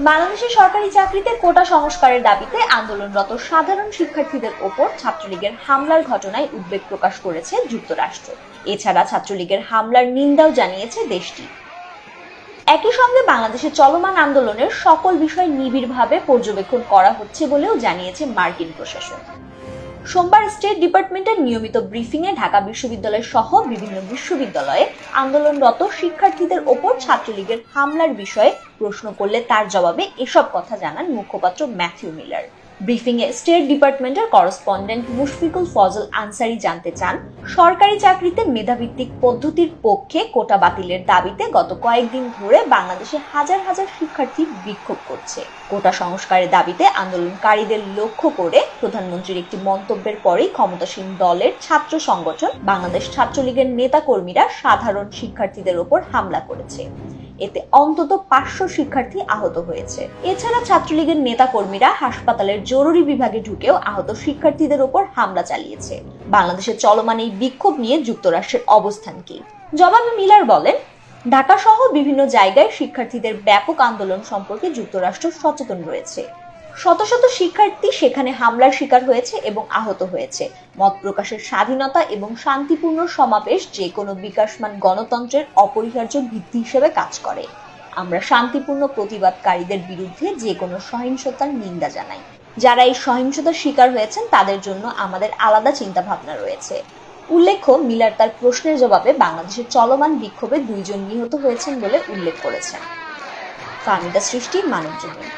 বাংলাদেশের সরকারি চাকরিতে কোটা সংস্কারের দাবিতে আন্দোলনরত সাধারণ শিক্ষার্থীদের ওপর ছাত্রলীগের হামলার ঘটনায় উদ্বেগ প্রকাশ করেছে যুক্তরাষ্ট্র। এছাড়া ছাত্রলীগের হামলার নিন্দাও জানিয়েছে দেশটি। একই সঙ্গে বাংলাদেশে চলমান আন্দোলনের সকল বিষয় নিবিড়ভাবে পর্যবেক্ষণ করা হচ্ছে বলেও জানিয়েছে মার্কিন প্রশাসন। সোমবার স্টেট ডিপার্টমেন্টের নিয়মিত ব্রিফিংয়ে ঢাকা বিশ্ববিদ্যালয় সহ বিভিন্ন বিশ্ববিদ্যালয়ে আন্দোলনরত শিক্ষার্থীদের ওপর ছাত্রলীগের হামলার বিষয়ে প্রশ্ন করলে তার জবাবে এসব কথা জানান মুখপাত্র ম্যাথিউ মিলার। ব্রিফিংয়ে স্টেট ডিপার্টমেন্টের করেসপন্ডেন্ট মুশফিকুল ফজল আনসারি জানতে চান, সরকারি চাকরিতে মেধাভিত্তিক পদ্ধতির পক্ষে কোটা বাতিলের দাবিতে গত কয়েকদিন ধরে বাংলাদেশে হাজার হাজার শিক্ষার্থী বিক্ষোভ করছে। কোটা সংস্কারের দাবিতে আন্দোলনকারীদের লক্ষ্য করে প্রধানমন্ত্রীর একটি মন্তব্যের পরেই ক্ষমতাসীন দলের ছাত্র সংগঠন বাংলাদেশ ছাত্রলীগের নেতাকর্মীরা সাধারণ শিক্ষার্থীদের ওপর হামলা করেছে। এতে অন্তত 500 শিক্ষার্থী আহত হয়েছে। এছাড়া ছাত্রলীগের নেতাকর্মীরা হাসপাতালের জরুরি বিভাগে ঢুকেও আহত শিক্ষার্থীদের ওপর হামলা চালিয়েছে। বাংলাদেশে চলমান এই বিক্ষোভ নিয়ে যুক্তরাষ্ট্রের অবস্থান কি? জবাবে মিলার বলেন, ঢাকা সহ বিভিন্ন জায়গায় শিক্ষার্থীদের ব্যাপক আন্দোলন সম্পর্কে যুক্তরাষ্ট্র সচেতন রয়েছে। শত শত শিক্ষার্থী সেখানে হামলার শিকার হয়েছে এবং আহত হয়েছে। মত প্রকাশের স্বাধীনতা এবং শান্তিপূর্ণ সমাবেশ যে কোনো বিকাশমান গণতন্ত্রের অপরিহার্য ভিত্তি হিসেবে কাজ করে। আমরা শান্তিপূর্ণ প্রতিবাদকারীদের বিরুদ্ধে যে কোনো সহিংসতার নিন্দা জানাই। যারা এই সহিংসতার শিকার হয়েছেন তাদের জন্য আমাদের আলাদা চিন্তা ভাবনা রয়েছে। উল্লেখ্য, মিলার তার প্রশ্নের জবাবে বাংলাদেশের চলমান বিক্ষোভে 2 জন নিহত হয়েছেন বলে উল্লেখ করেছেন। ফাহমিদা সৃষ্টি, মানবজমিন।